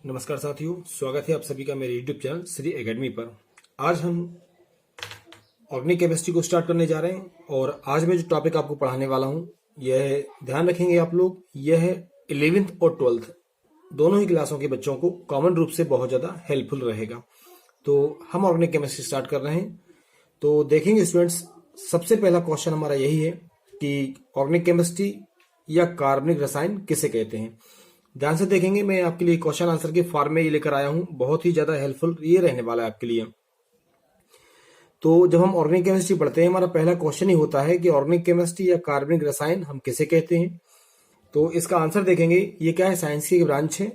नमस्कार साथियों, स्वागत है आप सभी का मेरे YouTube चैनल श्री एकेडमी पर। आज हम ऑर्गेनिक केमिस्ट्री को स्टार्ट करने जा रहे हैं और आज मैं जो टॉपिक आपको पढ़ाने वाला हूं यह ध्यान रखेंगे आप लोग, यह है 11th और 12th दोनों ही क्लासों के बच्चों को कॉमन रूप से बहुत ज़्यादा हेल्पफुल रहेगा। तो हम ऑर्गेनिक केमिस्ट्री स्टार्ट कर रहे हैं। तो देखेंगे स्टूडेंट्स, सबसे पहला क्वेश्चन हमारा यही है कि ऑर्गेनिक केमिस्ट्री या कार्बनिक रसायन किसे कहते हैं। ध्यान से देखेंगे, मैं आपके लिए क्वेश्चन आंसर के फॉर्म में ये लेकर आया हूं, बहुत ही ज्यादा हेल्पफुल ये रहने वाला है आपके लिए। तो जब हम ऑर्गेनिक केमिस्ट्री पढ़ते हैं, हमारा पहला क्वेश्चन ही होता है कि ऑर्गेनिक केमिस्ट्री या कार्बनिक रसायन हम किसे कहते हैं। तो इसका आंसर देखेंगे, ये क्या है, साइंस की ब्रांच है,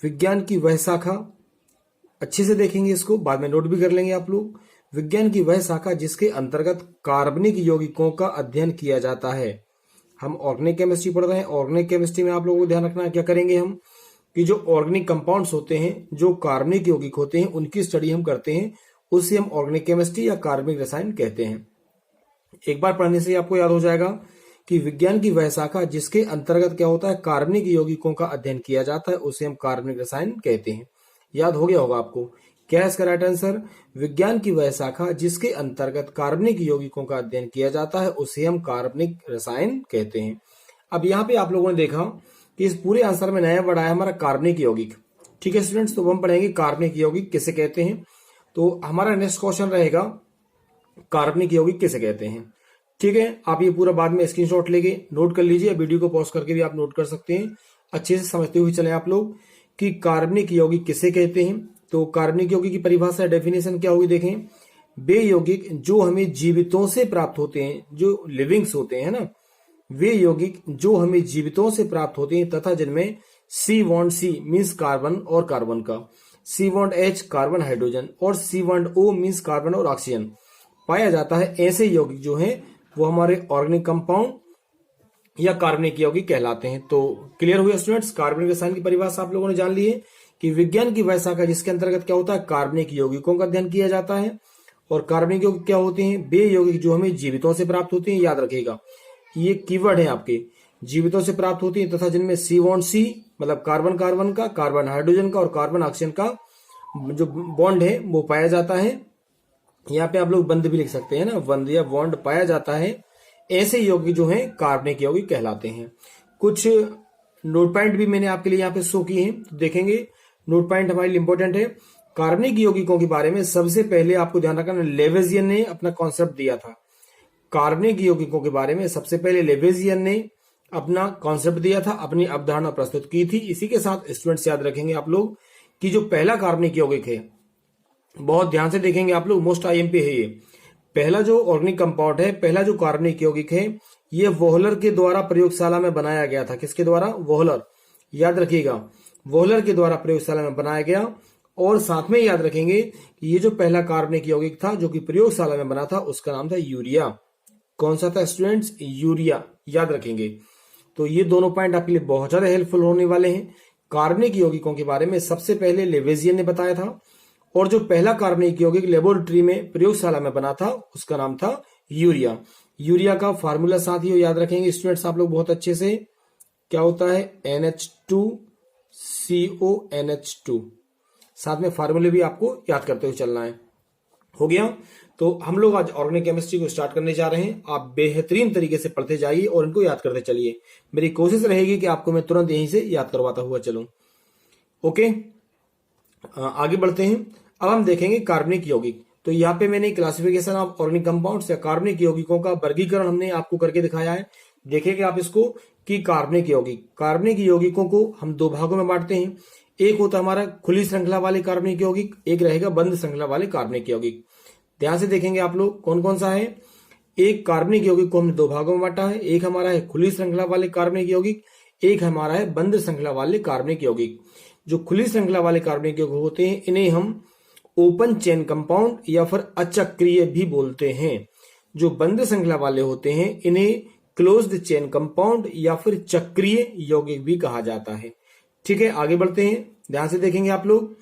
विज्ञान की वह शाखा, अच्छे से देखेंगे इसको, बाद में नोट भी कर लेंगे आप लोग। विज्ञान की वह शाखा जिसके अंतर्गत कार्बनिक यौगिकों का अध्ययन किया जाता है। हम ऑर्गेनिक केमिस्ट्री पढ़ रहे हैं। ऑर्गेनिक केमिस्ट्री में आप लोगों को ध्यान रखना है, क्या करेंगे हम कि जो ऑर्गेनिक कंपाउंड्स होते हैं, जो कार्बनिक यौगिक होते हैं, उनकी स्टडी हम करते हैं, उससे हम ऑर्गेनिक केमिस्ट्री या कार्बनिक रसायन कहते हैं। एक बार पढ़ने से आपको याद हो जाएगा कि विज्ञान की वह शाखा जिसके अंतर्गत क्या होता है, कार्बनिक यौगिकों का अध्ययन किया जाता है, उसे हम कार्बनिक रसायन कहते हैं। याद हो गया होगा आपको। क्या है इसका राइट आंसर? विज्ञान की वह शाखा जिसके अंतर्गत कार्बनिक यौगिकों का अध्ययन किया जाता है, उसे हम कार्बनिक रसायन कहते हैं। अब यहाँ पे आप लोगों ने देखा कि इस पूरे आंसर में नया वर्ड आया हमारा कार्बनिक यौगिक। ठीक है स्टूडेंट्स, तो हम पढ़ेंगे कार्बनिक यौगिक किसे कहते हैं। तो हमारा नेक्स्ट क्वेश्चन रहेगा कार्बनिक यौगिक किसे कहते हैं। ठीक है, आप ये पूरा बाद में स्क्रीनशॉट लेके नोट कर लीजिए, वीडियो को पॉज करके भी आप नोट कर सकते हैं। अच्छे से समझते हुए चले आप लोग कि कार्बनिक यौगिक किसे कहते हैं। तो कार्बनिक यौगिक की परिभाषा, डेफिनेशन क्या होगी देखें, वे यौगिक जो हमें जीवितों से प्राप्त होते हैं, जो लिविंग्स होते हैं ना, वे यौगिक जो हमें जीवितों से प्राप्त होते हैं तथा जिनमें सी बॉन्ड सी मीन्स कार्बन और कार्बन का, सी बॉन्ड एच कार्बन हाइड्रोजन और सी बॉन्ड ओ मीन्स कार्बन और ऑक्सीजन पाया जाता है, ऐसे यौगिक जो हैं वो हमारे ऑर्गेनिक कंपाउंड या कार्बनिक यौगिक कहलाते हैं। तो क्लियर हुआ स्टूडेंट्स, कार्बनिक रसायन की परिभाषा आप लोगों ने जान ली है कि विज्ञान की वह शाखा जिसके अंतर्गत क्या होता है, कार्बनिक यौगिकों का अध्ययन किया जाता है। और कार्बनिक यौगिक क्या होते हैं, वे यौगिक जो हमें जीवितों से प्राप्त होते हैं। याद रखिएगा, ये कीवर्ड है आपके, जीवितों से प्राप्त होती है तथा जिनमें सी बॉन्ड सी मतलब कार्बन कार्बन का, कार्बन हाइड्रोजन का और कार्बन ऑक्सीजन का जो बॉन्ड है वो पाया जाता है। यहाँ पे आप लोग बंद भी लिख सकते हैं ना, बंद या बॉन्ड पाया जाता है, ऐसे यौगिक जो है कार्बनिक यौगिक कहलाते हैं। कुछ नोट पॉइंट भी मैंने आपके लिए यहाँ पे शो किए हैं, तो देखेंगे नोट पॉइंट हमारे लिए इंपॉर्टेंट है। कार्बनिक यौगिकों के बारे में सबसे पहले आपको ध्यान रखना, लेवेजियन ने अपना कॉन्सेप्ट दिया था। कार्बनिक यौगिकों के बारे में सबसे पहले लेवेजियन ने अपना कॉन्सेप्ट दिया था, अपनी अवधारणा प्रस्तुत की थी। इसी के साथ स्टूडेंट्स याद रखेंगे आप लोग कि जो पहला कार्बनिक यौगिक है, बहुत ध्यान से देखेंगे आप लोग, मोस्ट आईएमपी है ये। पहला जो ऑर्गेनिक कंपाउंड है, पहला जो कार्बनिक यौगिक है, ये वोहलर के द्वारा प्रयोगशाला में बनाया गया था। किसके द्वारा? वोहलर। याद रखिएगा, वोहलर के द्वारा प्रयोगशाला में बनाया गया। और साथ में याद रखेंगे कि ये जो पहला कार्बनिक यौगिक था जो कि प्रयोगशाला में बना था, उसका नाम था यूरिया। कौन सा था स्टूडेंट्स? यूरिया। याद रखेंगे। तो ये दोनों पॉइंट आपके लिए बहुत ज्यादा हेल्पफुल होने वाले हैं। कार्बनिक यौगिकों के बारे में सबसे पहले लेवेजियन ने बताया था, और जो पहला कार्बनिक यौगिक लेबोरेटरी में प्रयोगशाला में बना था उसका नाम था यूरिया। यूरिया का फार्मूला साथियों याद रखेंगे स्टूडेंट्स आप लोग बहुत अच्छे से, क्या होता है, NH2CONH2। साथ में फार्मूले भी आपको याद करते हुए चलना है। हो गया। तो हम लोग आज ऑर्गेनिक केमिस्ट्री को स्टार्ट करने जा रहे हैं। आप बेहतरीन तरीके से पढ़ते जाइए और इनको याद करते चलिए। मेरी कोशिश रहेगी कि आपको मैं तुरंत यहीं से याद करवाता हुआ चलूं। ओके, आगे बढ़ते हैं। अब हम देखेंगे कार्बनिक यौगिक। तो यहाँ पे मैंने क्लासिफिकेशन ऑफ ऑर्गेनिक कंपाउंड्स या कार्बनिक यौगिकों का वर्गीकरण हमने आपको करके दिखाया है। देखेंगे आप इसको कि कार्बनिक यौगिकों को हम दो भागों में बांटते हैं। एक होता है हमारा खुली श्रृंखला वाले कार्बनिक यौगिक, एक रहेगा बंद श्रृंखला वाले कार्बनिक यौगिक। ध्यान से देखेंगे आप लोग कौन कौन सा है। एक कार्बनिक यौगिक को हमने दो भागों में बांटा है, एक हमारा है खुली श्रृंखला वाले कार्बनिक यौगिक, एक हमारा है बंद श्रृंखला वाले कार्बनिक यौगिक। जो खुली श्रृंखला वाले कार्बनिक यौगिक होते हैं, इन्हें हम ओपन चेन कंपाउंड या फिर अचक्रीय भी बोलते हैं। जो बंद श्रृंखला वाले होते हैं, इन्हें क्लोज्ड चेन कंपाउंड या फिर चक्रीय यौगिक भी कहा जाता है। ठीक है, आगे बढ़ते हैं। ध्यान से देखेंगे आप लोग,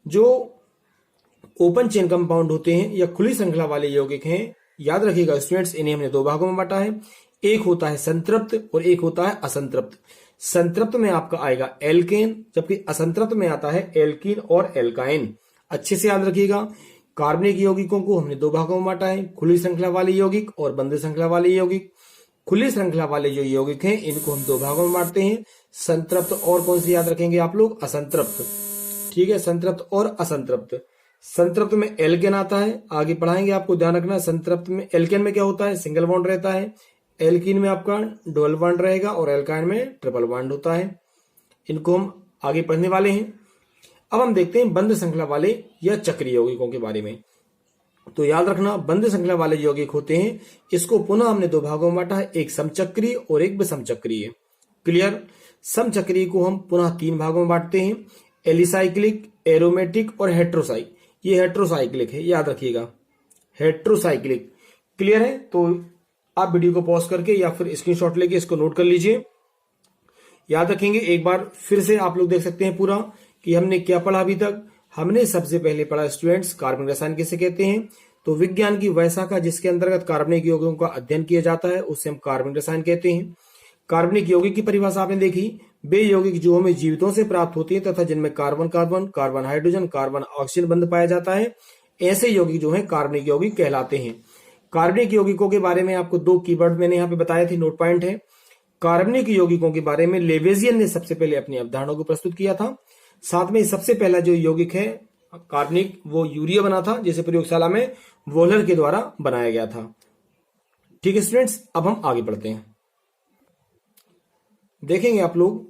जो ओपन चेन कंपाउंड होते हैं या खुली श्रृंखला वाले यौगिक हैं, याद रखिएगा स्टूडेंट्स, इन्हें हमने दो भागों में बांटा है। एक होता है संतृप्त और एक होता है असंतृप्त। संतृप्त में आपका आएगा एल्केन, जबकि असंतृप्त में आता है एल्कीन और एल्काइन। अच्छे से याद रखिएगा, कार्बनिक यौगिकों को हमने दो भागों में बांटा है, खुली श्रृंखला वाले यौगिक और बंद श्रृंखला वाले यौगिक। खुली श्रृंखला वाले जो यौगिक हैं इनको हम दो भागों में बांटते हैं, संतृप्त और कौन सी याद रखेंगे आप लोग, असंतृप्त। ठीक है, संतृप्त और असंतृप्त। संतृप्त में एल्केन आता है, आगे पढ़ाएंगे, आपको ध्यान रखना। संतृप्त में एल्केन में क्या होता है, सिंगल बॉन्ड रहता है, एल्कीन में आपका डबल बॉन्ड रहेगा और एल्काइन में ट्रिपल बॉन्ड होता है। इनको हम आगे पढ़ने वाले हैं। अब हम देखते हैं बंद श्रृंखला वाले या चक्रीय यौगिकों के बारे में। तो याद रखना, बंद श्रृंखला वाले यौगिक होते हैं, इसको पुनः हमने दो भागों में बांटा है, एक समचक्रीय और एक विषमचक्रीय। क्लियर। समचक्रीय को हम पुनः तीन भागों में बांटते हैं, एलिसाइक्लिक, एरोमेटिक और हेट्रोसाइक। ये हेट्रोसाइक्लिक है, याद रखिएगा, हेट्रोसाइक्लिक। क्लियर है। तो आप वीडियो को पॉज करके या फिर स्क्रीनशॉट लेके इसको नोट कर लीजिए। याद रखेंगे, एक बार फिर से आप लोग देख सकते हैं पूरा कि हमने क्या पढ़ा अभी तक। हमने सबसे पहले पढ़ा स्टूडेंट्स कार्बनिक रसायन किसे कहते हैं। तो विज्ञान की वह शाखा जिसके अंतर्गत कार्बनिक यौगिकों का अध्ययन किया जाता है उसे हम कार्बनिक रसायन कहते हैं। कार्बनिक यौगिक की परिभाषा आपने देखी, वे यौगिक जो हमें जीवितों से प्राप्त होती है तथा जिनमें carbon carbon, carbon hydrogen, carbon oxygen बंध पाया जाता है, ऐसे यौगिक जो है कार्बनिक यौगिक कहलाते हैं। कार्बनिक यौगिकों के बारे में आपको दो कीवर्ड मैंने यहाँ पे बताए थे, नोट पॉइंट है। कार्बनिक यौगिकों के बारे में लेवेजियन ने सबसे पहले अपनी अवधारणा को प्रस्तुत किया था। साथ में सबसे पहला जो यौगिक है कार्बनिक, वो यूरिया बना था, जिसे प्रयोगशाला में वोलर के द्वारा बनाया गया था। ठीक है स्टूडेंट्स, अब हम आगे बढ़ते हैं। देखेंगे आप लोग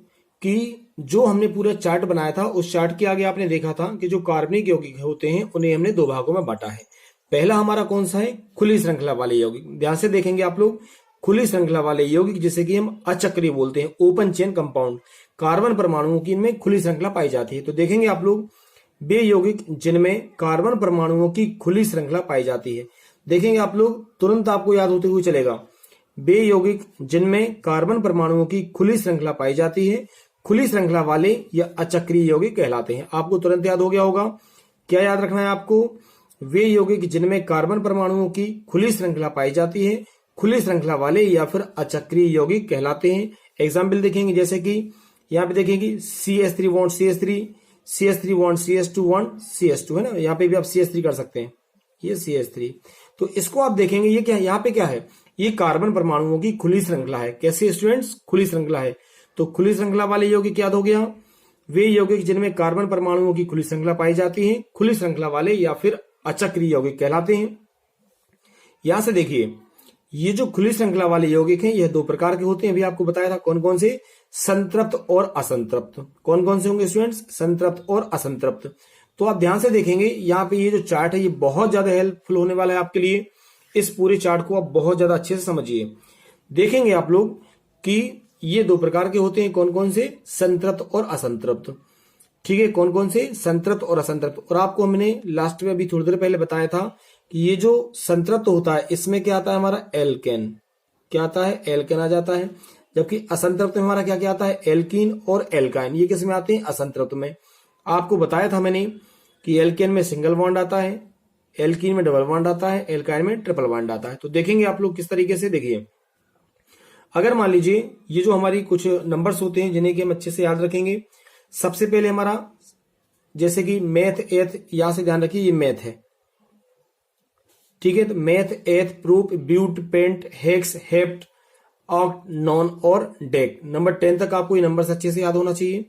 कि जो हमने पूरा चार्ट बनाया था, उस चार्ट के आगे आपने देखा था कि जो कार्बनिक यौगिक होते हैं उन्हें हमने दो भागों में बांटा है। पहला हमारा कौन सा है, खुली श्रृंखला वाले यौगिक। ध्यान से देखेंगे आप लोग, खुली श्रृंखला वाले यौगिक जिसे कि हम अचक्रीय बोलते हैं, ओपन चेन कंपाउंड। कार्बन परमाणुओं की इनमें खुली श्रृंखला पाई जाती है। तो देखेंगे आप लोग, वे यौगिक जिनमें कार्बन परमाणुओं की खुली श्रृंखला पाई जाती है। देखेंगे आप लोग, तुरंत आपको याद होते हुए चलेगा, वे यौगिक जिनमें कार्बन परमाणुओं की खुली श्रृंखला पाई जाती है, खुली श्रृंखला वाले या अचक्रीय यौगिक कहलाते हैं। आपको तुरंत याद हो गया होगा। क्या याद रखना है आपको, वे यौगिक जिनमें कार्बन परमाणुओं की खुली श्रृंखला पाई जाती है, खुली श्रृंखला वाले या फिर अचक्रीय यौगिक कहलाते हैं। एग्जाम्पल देखेंगे, जैसे कि यहाँ पे देखेंगे CH3 bond CH3, CH3 bond CH2 bond CH2 है ना, यहाँ पे भी आप CH3 कर सकते हैं, ये CH3। तो इसको आप देखेंगे, ये क्या है, यहाँ पे क्या है, ये कार्बन परमाणुओं की खुली श्रृंखला है। कैसे स्टूडेंट्स, खुली श्रृंखला है। तो खुली श्रृंखला वाले यौगिक याद हो गया, वे यौगिक जिनमें कार्बन परमाणुओं की खुली श्रृंखला पाई जाती है, खुली श्रृंखला वाले या फिर अचक्रीय यौगिक कहलाते हैं। यहां से देखिए, ये जो खुली श्रृंखला वाले यौगिक हैं, यह दो प्रकार के होते हैं। अभी आपको बताया था कौन कौन से, संतृप्त और असंतृप्त। कौन कौन से होंगे स्टूडेंट्स, संतृप्त और असंतृप्त। तो आप ध्यान से देखेंगे, यहाँ पे ये जो चार्ट है ये बहुत ज्यादा हेल्पफुल होने वाला है आपके लिए। इस पूरे चार्ट को आप बहुत ज्यादा अच्छे से समझिए। देखेंगे आप लोग कि ये दो प्रकार के होते हैं, कौन कौन से, संतृप्त और असंतृप्त। ठीक है, कौन कौन से, संतृप्त और असंतृप्त। और आपको हमने लास्ट में अभी थोड़ी देर पहले बताया था कि ये जो संतृप्त होता है इसमें क्या आता है हमारा, एल्केन। क्या आता है, एल्केन आ जाता है। जबकि असंतृप्त में हमारा क्या क्या आता है, एल्कीन और एल्काइन। ये किस में आते हैं, असंतृप्त में। आपको बताया था मैंने कि एल्केन में सिंगल बॉन्ड आता है, एल्कीन में डबल बॉन्ड आता है, एल्काइन में ट्रिपल बॉन्ड आता है। तो देखेंगे आप लोग किस तरीके से, देखिए अगर मान लीजिए ये जो हमारी कुछ नंबर्स होते हैं जिन्हें कि हम अच्छे से याद रखेंगे। सबसे पहले हमारा जैसे कि मैथ एथ, यहां से ध्यान रखिए ये मैथ है। ठीक है, तो meth eth prop but pent hex hept oct non और डेक, नंबर 10 तक आपको ये नंबर्स अच्छे से याद होना चाहिए।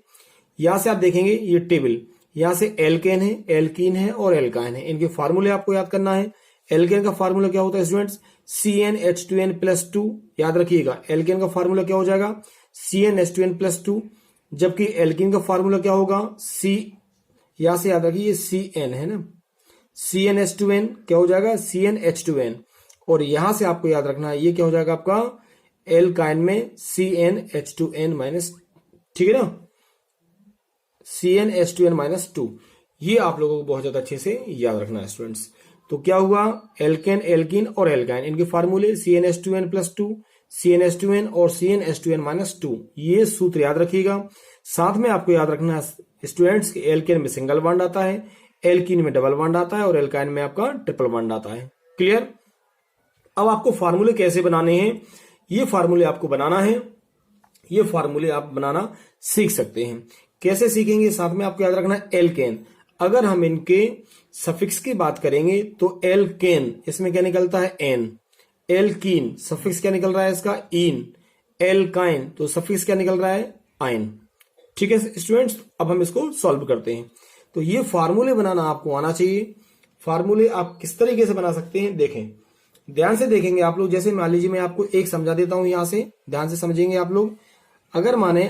यहां से आप देखेंगे ये टेबल, यहां से एल्केन है, एल्कीन है और एल्काइन है। इनके फार्मूले आपको याद करना है। एल्केन का फार्मूला क्या होता है स्टूडेंट्स, CnH2n+2। याद रखिएगा, एल्केन का फार्मूला क्या हो जाएगा, CnH2n+2। जबकि एल्कीन का फार्मूला क्या होगा, यहां से याद रखिए Cn है ना, CnH2n क्या हो जाएगा, CnH2n। और यहां से आपको याद रखना है ये क्या हो जाएगा आपका, एल्काइन में CnH2n-, ठीक है ना, CnH2n-2। ये आप लोगों को बहुत ज्यादा अच्छे से याद रखना है स्टूडेंट्स। तो क्या हुआ, एल्केन, एल्कीन और एल्काइन, इनके फार्मूले CnH2n+2, CnH2n और CnH2n-2। ये सूत्र याद रखिएगा। साथ में आपको याद रखना है स्टूडेंट्स, एल्केन में सिंगल बॉन्ड आता है, एल्कीन में डबल बॉन्ड आता है और एल्काइन में आपका ट्रिपल बॉन्ड आता है। क्लियर। अब आपको फार्मूले कैसे बनाने हैं, ये फार्मूले आपको बनाना है। ये फार्मूले आप बनाना सीख सकते हैं। कैसे सीखेंगे, साथ में आपको याद रखना है एल्केन। अगर हम इनके सफिक्स की बात करेंगे तो एल्केन, इसमें क्या निकलता है एन। एल्कीन सफिक्स क्या निकल रहा है इसका इन। एल्काइन तो सफिक्स क्या निकल रहा है आइन। ठीक है स्टूडेंट्स, अब हम इसको सॉल्व करते हैं। तो ये फार्मूले बनाना आपको आना चाहिए। फार्मूले आप किस तरीके से बना सकते हैं देखें, ध्यान से देखेंगे आप लोग। जैसे मान लीजिए मैं आपको एक समझा देता हूं, यहां से ध्यान से समझेंगे आप लोग। अगर माने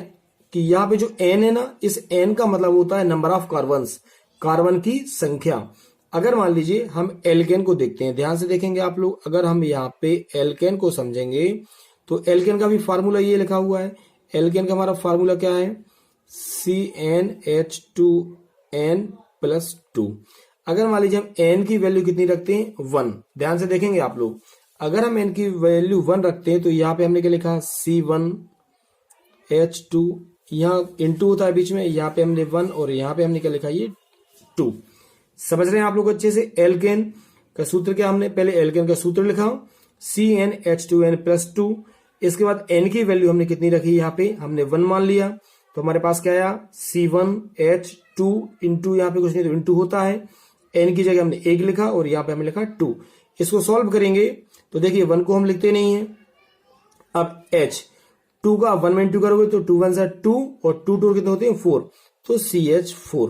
कि यहाँ पे जो एन है ना, इस एन का मतलब होता है नंबर ऑफ कार्बन्स, कार्बन की संख्या। अगर मान लीजिए हम एल्केन को देखते हैं, ध्यान से देखेंगे आप लोग। अगर हम यहाँ पे एल्केन को समझेंगे तो एल्केन का भी फार्मूला ये लिखा हुआ है। एल्केन का हमारा फार्मूला क्या है, CnH2n+2। अगर मान लीजिए हम n की वैल्यू कितनी रखते हैं 1, ध्यान से देखेंगे आप लोग। अगर हम n की वैल्यू 1 रखते हैं तो यहाँ पे हमने क्या लिखा C1H2, यहाँ इंटू होता है बीच में, यहाँ पे हमने 1 और यहाँ पे हमने क्या लिखा ये 2। समझ रहे हैं आप लोग अच्छे से। एल्केन का सूत्र क्या, हमने पहले एल्केन का सूत्र लिखा CnH2n+2। इसके बाद n की वैल्यू हमने कितनी रखी, यहाँ पे हमने 1 मान लिया। तो हमारे पास क्या आया C1H2 इंटू, यहाँ पे कुछ नहीं तो इंटू होता है, n की जगह हमने 1 लिखा और यहाँ पे हमने लिखा 2। इसको सॉल्व करेंगे तो देखिए 1 को हम लिखते नहीं है। अब H 2 का 1 में इंटू करोगे तो 2 1 2 और 2 2 कितने होते हैं 4, तो CH4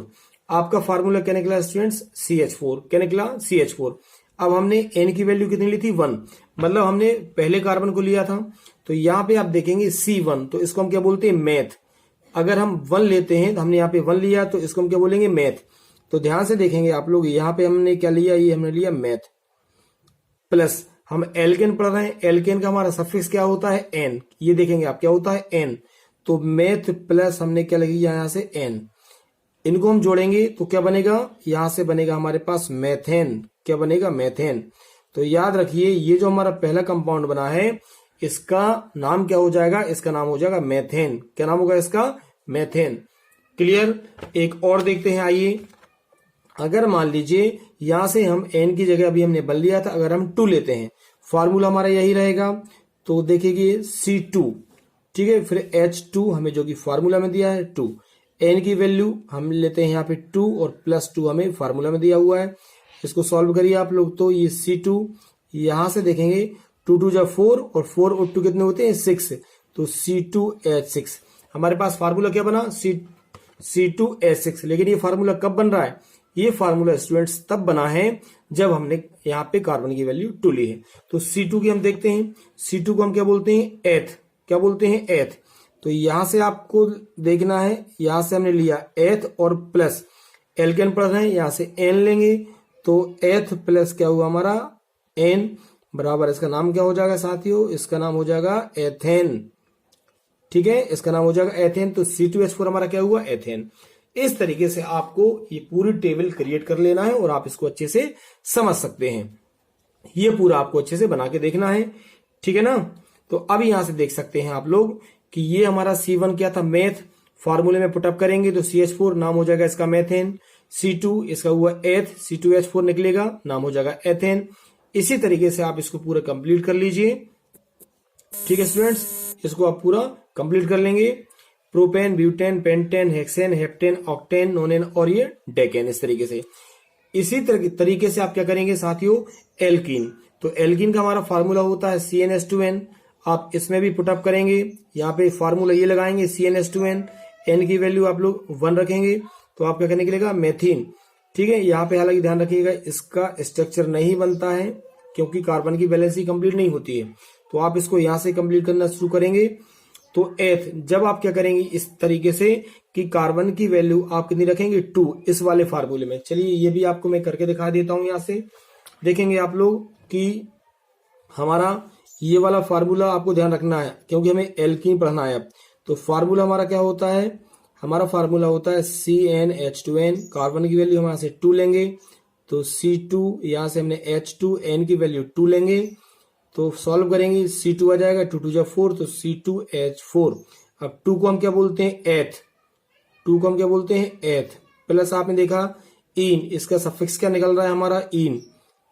आपका फार्मूला क्या निकला स्टूडेंट्स, CH4 क्या निकला CH4। अब हमने n की वैल्यू कितनी ली थी 1, मतलब हमने पहले कार्बन को लिया था। तो यहाँ पे आप देखेंगे C1, तो इसको हम क्या बोलते हैं मैथ। अगर हम 1 लेते हैं तो हमने यहाँ पे 1 लिया तो इसको हम क्या बोलेंगे मैथ। तो ध्यान से देखेंगे आप लोग, यहाँ पे हमने क्या लिया, ये हमने लिया मैथ। प्लस हम एल्केन पढ़ रहे हैं, एल्केन का हमारा सफिक्स क्या होता है n, ये देखेंगे आप क्या होता है n। तो मैथ प्लस हमने क्या लगी यहाँ से n, इनको हम जोड़ेंगे तो क्या बनेगा, यहां से बनेगा हमारे पास मेथेन। क्या बनेगा मेथेन। तो याद रखिए ये जो हमारा पहला कंपाउंड बना है इसका नाम क्या हो जाएगा, इसका नाम हो जाएगा मेथेन। क्या नाम होगा इसका, मेथेन। क्लियर। एक और देखते हैं आइए। अगर मान लीजिए यहां से हम n की जगह अभी हमने 1 लिया था, अगर हम 2 लेते हैं, फॉर्मूला हमारा यही रहेगा। तो देखिए C2, ठीक है, फिर H2 हमें जो कि फॉर्मूला में दिया है 2, n की वैल्यू हम लेते हैं यहाँ पे 2 और +2 हमें फार्मूला में दिया हुआ है। इसको सॉल्व करिए आप लोग। तो ये C2 यहां से देखेंगे 2 2 जा 4 और 4 और 2 कितने होते हैं 6, तो C2H6 हमारे पास फार्मूला क्या बना C2H6। लेकिन ये फार्मूला कब बन रहा है, ये फार्मूला स्टूडेंट्स तब बना है जब हमने यहाँ पे कार्बन की वैल्यू 2 ली है। तो C2 की हम देखते हैं, C2 को हम क्या बोलते हैं एथ, क्या बोलते हैं एथ। तो यहां से आपको देखना है, यहां से हमने लिया एथ और प्लस एल्केन पढ़ रहे हैं, यहां से एन लेंगे तो एथ प्लस क्या हुआ हमारा एन बराबर, इसका नाम क्या हो जाएगा साथियों, इसका नाम हो जाएगा एथेन। ठीक है, इसका नाम हो जाएगा एथेन। तो C2H4 हमारा क्या हुआ एथेन। इस तरीके से आपको ये पूरी टेबल क्रिएट कर लेना है और आप इसको अच्छे से समझ सकते हैं। ये पूरा आपको अच्छे से बना के देखना है, ठीक है ना। तो अब यहां से देख सकते हैं आप लोग कि ये हमारा C1 क्या था मैथ, फॉर्मूले में पुटअप करेंगे तो CH4 नाम हो जाएगा इसका मैथेन। C2 इसका हुआ एथ, C2H4 निकलेगा, नाम हो जाएगा एथेन। इसी तरीके से आप इसको पूरा कंप्लीट कर लीजिए। ठीक है स्टूडेंट्स, इसको आप पूरा कंप्लीट कर लेंगे। Propane, butane, pentane, hexane, heptane, octane, नोनेन और ये डेकेन, इस तरीके से। इसी तरीके से आप क्या करेंगे साथियों, एल्कीन। तो एल्कीन का हमारा फार्मूला होता है CnH2n। आप इसमें भी पुटअप करेंगे, यहाँ पे फार्मूला ये लगाएंगे CnH2n, n की वैल्यू आप लोग 1 रखेंगे तो आपका क्या निकलेगा मेथीन। ठीक है, यहाँ पे हालांकि ध्यान रखिएगा इसका स्ट्रक्चर नहीं बनता है क्योंकि कार्बन की वैलेंसी कंप्लीट नहीं होती है। तो आप इसको यहाँ से कंप्लीट करना शुरू करेंगे। तो एथ जब आप क्या करेंगे इस तरीके से कि कार्बन की वैल्यू आप कितनी रखेंगे 2, इस वाले फार्मूले में। चलिए ये भी आपको मैं करके दिखा देता हूं। यहाँ से देखेंगे आप लोग कि हमारा ये वाला फार्मूला आपको ध्यान रखना है क्योंकि हमें एल्कीन पढ़ना है। तो फार्मूला हमारा क्या होता है, हमारा फार्मूला होता है CnH2n। कार्बन की वैल्यू हम यहाँ से 2 लेंगे तो C2, यहाँ से हमने H2, n की वैल्यू 2 लेंगे तो सॉल्व करेंगे, C2 आ जाएगा, 2 2 जा 4 तो C2H4। अब 2 को हम क्या बोलते हैं एथ, 2 को हम क्या बोलते हैं एथ। प्लस आपने देखा इन, इसका सफिक्स क्या निकल रहा है हमारा इन।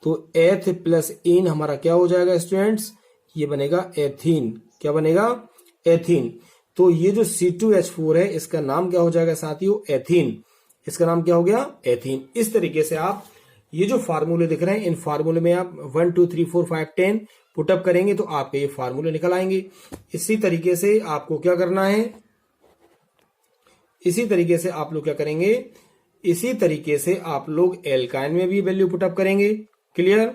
तो एथ प्लस इन हमारा क्या हो जाएगा स्टूडेंट्स, ये बनेगा एथीन। क्या बनेगा एथीन। तो ये जो C2H4 है इसका नाम क्या हो जाएगा साथियों, एथीन। इसका नाम क्या हो गया, एथीन। इस तरीके से आप ये जो फार्मूले दिख रहे हैं, इन फार्मूले में आप 1 2 3 4 5 10 पुटअप करेंगे तो आपके ये फार्मूले निकल आएंगे। इसी तरीके से आपको क्या करना है, इसी तरीके से आप लोग क्या करेंगे, इसी तरीके से आप लोग एल्काइन में भी वैल्यू पुटअप करेंगे। क्लियर।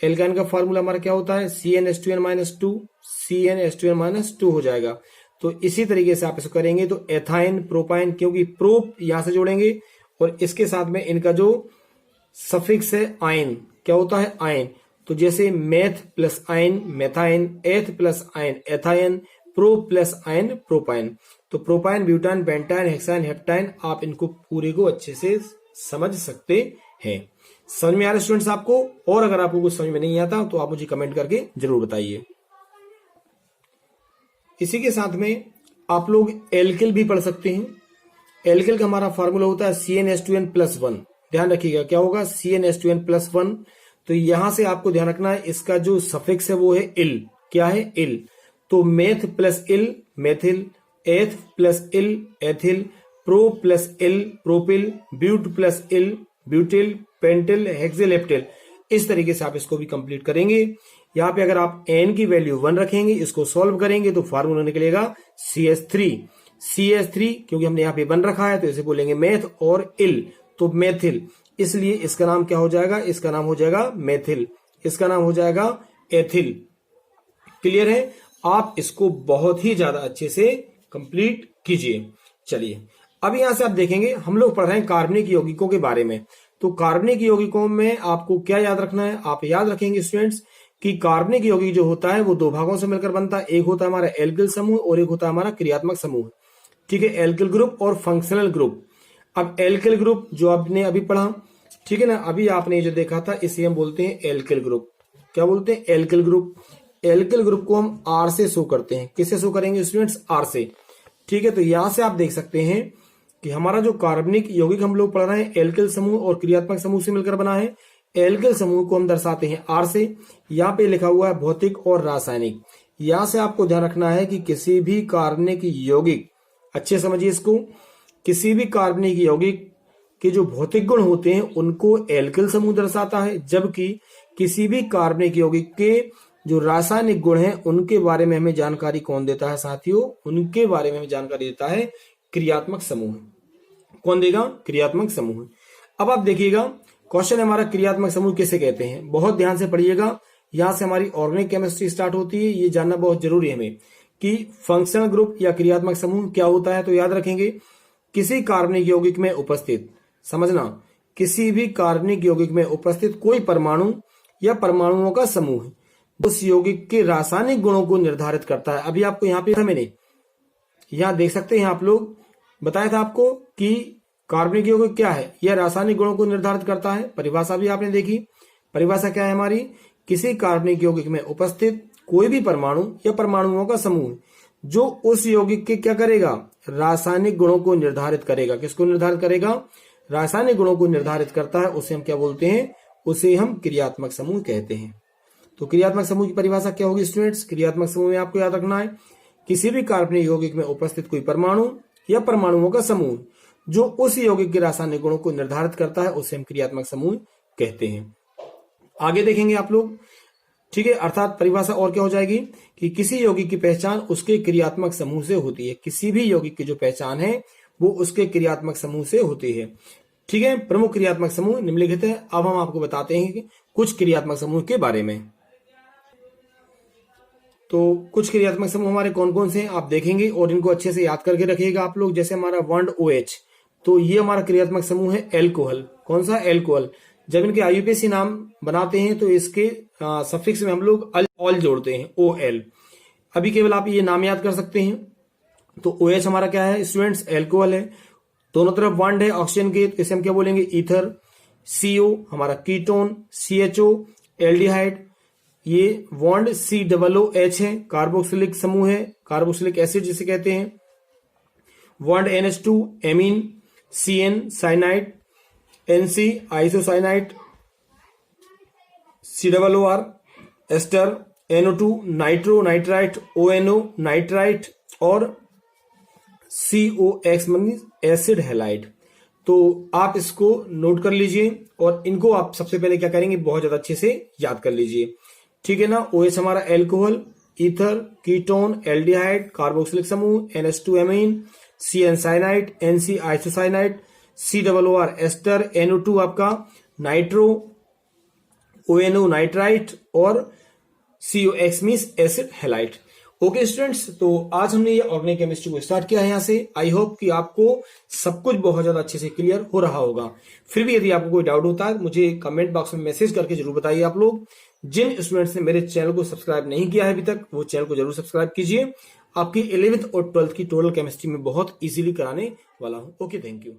एल्काइन का फार्मूला हमारा क्या होता है, CnH2n-2, CnH2n-2 हो जाएगा। तो इसी तरीके से आप इसको करेंगे तो एथाइन, प्रोपाइन, क्योंकि प्रो यहां से जोड़ेंगे और इसके साथ में इनका जो सफिक्स है आयन, क्या होता है, आयन। तो जैसे मेथ प्लस आयन मेथाइन, एथ plus ion ethyne, pro plus ion propyne. तो propyne, butyne, pentyne, hexyne, heptyne, आप इनको पूरे को अच्छे से समझ सकते हैं। समझ में आ रहा है स्टूडेंट्स आपको? और अगर आपको कुछ समझ में नहीं आता तो आप मुझे कमेंट करके जरूर बताइए। इसी के साथ में आप लोग एल्किल भी पढ़ सकते हैं। एल्किल का हमारा फार्मूला होता है CnH2n+1। ध्यान रखिएगा क्या होगा, CnH2n+1। तो यहां से आपको ध्यान रखना है इसका जो सफिक्स है वो है इल। क्या है, इल। तो meth plus yl methyl, eth plus yl ethyl, pro plus yl propyl, but plus yl butyl, pentyl, hexyl, heptyl. इस तरीके से आप इसको भी कंप्लीट करेंगे। यहाँ पे अगर आप एन की वैल्यू 1 रखेंगे, इसको सॉल्व करेंगे तो फार्मूला निकलेगा CH3। CH3 क्योंकि हमने यहाँ पे 1 रखा है तो इसे बोलेंगे मेथ और इल, तो मेथिल। इसलिए इसका नाम क्या हो जाएगा, इसका नाम हो जाएगा मेथिल, इसका नाम हो जाएगा एथिल। क्लियर है? आप इसको बहुत ही ज्यादा अच्छे से कंप्लीट कीजिए। चलिए अब यहां से आप देखेंगे हम लोग पढ़ रहे हैं कार्बनिक यौगिकों के बारे में। तो कार्बनिक यौगिकों में आपको क्या याद रखना है, आप याद रखेंगे स्टूडेंट्स कि कार्बनिक यौगिक जो होता है वो 2 भागों से मिलकर बनता है। एक होता है हमारा एल्किल समूह और एक होता है हमारा क्रियात्मक समूह। ठीक है, एल्किल ग्रुप और फंक्शनल ग्रुप। अब एल्किल ग्रुप जो आपने अभी पढ़ा, ठीक है ना, अभी आपने जो देखा था इसे हम बोलते हैं एल्किल ग्रुप। क्या बोलते हैं, एल्किल ग्रुप। एल्किल ग्रुप को हम R से शो करते हैं। किससे शो करेंगे स्टूडेंट्स, R से। ठीक है, तो यहां से आप देख सकते हैं कि हमारा जो कार्बनिक यौगिक हम लोग पढ़ रहे हैं एल्किल समूह और क्रियात्मक समूह से मिलकर बना है। एल्किल समूह को हम दर्शाते हैं R से। यहाँ पे लिखा हुआ है भौतिक और रासायनिक। यहां से आपको ध्यान रखना है कि किसी भी कार्बनिक यौगिक, अच्छे समझिए इसको, किसी भी कार्बनिक यौगिक के जो भौतिक गुण होते हैं उनको एल्किल समूह दर्शाता है, जबकि किसी भी कार्बनिक यौगिक के जो रासायनिक गुण हैं उनके बारे में हमें जानकारी कौन देता है साथियों, उनके बारे में हमें जानकारी देता है क्रियात्मक समूह। कौन देगा, क्रियात्मक समूह। अब आप देखिएगा क्वेश्चन हमारा क्रियात्मक समूह किसे कहते हैं, बहुत ध्यान से पढ़िएगा। यहां से हमारी ऑर्गेनिक केमिस्ट्री स्टार्ट होती है, ये जानना बहुत जरूरी है हमें कि फंक्शनल ग्रुप या क्रियात्मक समूह क्या होता है। तो याद रखेंगे किसी कार्बनिक यौगिक में उपस्थित, समझना, किसी भी कार्बनिक यौगिक में उपस्थित कोई परमाणु या परमाणुओं का समूह उस यौगिक के रासायनिक गुणों को निर्धारित करता है। अभी आपको यहाँ पे मैंने यहाँ देख सकते हैं, आप लोग बताया था आपको कि कार्बनिक यौगिक क्या है, यह रासायनिक गुणों को निर्धारित करता है। परिभाषा भी आपने देखी। परिभाषा क्या है हमारी, किसी कार्बनिक यौगिक में उपस्थित कोई भी परमाणु या परमाणुओं का समूह जो उस यौगिक के क्या करेगा, रासायनिक गुणों को निर्धारित करेगा। किसको निर्धारित करेगा, रासायनिक गुणों को निर्धारित करता है, उसे हम क्या बोलते हैं, उसे हम क्रियात्मक समूह कहते हैं। तो क्रियात्मक समूह की परिभाषा क्या होगी स्टूडेंट्स, क्रियात्मक समूह में आपको याद रखना है किसी भी कार्बनिक यौगिक में उपस्थित कोई परमाणु या परमाणुओं का समूह जो उस यौगिक के रासायनिक गुणों को निर्धारित करता है, उसे हम क्रियात्मक समूह कहते हैं। आगे देखेंगे आप लोग, ठीक है। अर्थात परिभाषा और क्या हो जाएगी कि किसी यौगिक की पहचान उसके क्रियात्मक समूह से होती है। किसी भी यौगिक की जो पहचान है वो उसके क्रियात्मक समूह से होती है। ठीक है, प्रमुख क्रियात्मक समूह निम्नलिखित है। अब हम आपको बताते हैं कि कुछ क्रियात्मक समूह के बारे में। तो कुछ क्रियात्मक समूह हमारे कौन कौन से हैं आप देखेंगे और इनको अच्छे से याद करके रखिएगा आप लोग। जैसे हमारा बॉन्ड OH, तो ये हमारा क्रियात्मक समूह है एल्कोहल। कौन सा, एल्कोहल। जब इनके IUPAC नाम बनाते हैं तो इसके सफिक्स में हम लोग ऑल जोड़ते हैं, OL। अभी केवल आप ये नाम याद कर सकते हैं। तो OH हमारा क्या है स्टूडेंट्स, एल्कोहल है। दोनों तरफ बॉन्ड है ऑक्सीजन के, तो इसे हम क्या बोलेंगे, ईथर। CO हमारा कीटोन, CHO एल्डिहाइड। ये बॉन्ड COOH है, कार्बोक्सिलिक समूह है, कार्बोक्सिलिक एसिड जिसे कहते हैं। Bond NH2 amine, CN cyanide, NC isocyanide, COOR ester, NO2 nitro nitrite, ONO nitrite और COX मीन्स एसिड हैलाइड। तो आप इसको नोट कर लीजिए और इनको आप सबसे पहले क्या करेंगे, बहुत ज्यादा अच्छे से याद कर लीजिए, ठीक है ना। OH हमारा alcohol, ether, ketone, aldehyde, carboxylic समूह, NH2 amine, CN cyanide, NC isocyanide, COOR ester, NO2 आपका नाइट्रो, ONO नाइट्राइट और COX means acid halide. Okay students, तो आज हमने ये ऑर्गेनिक केमिस्ट्री को स्टार्ट किया है यहाँ से। आई होप कि आपको सब कुछ बहुत ज्यादा अच्छे से क्लियर हो रहा होगा। फिर भी यदि आपको कोई डाउट होता है मुझे कमेंट बॉक्स में मैसेज करके जरूर बताइए। आप लोग जिन स्टूडेंट्स ने मेरे चैनल को सब्सक्राइब नहीं किया है अभी तक, वो चैनल को जरूर सब्सक्राइब कीजिए। आपकी 11th और 12th की टोटल केमिस्ट्री में बहुत इजीली कराने वाला हूं। Okay, thank you.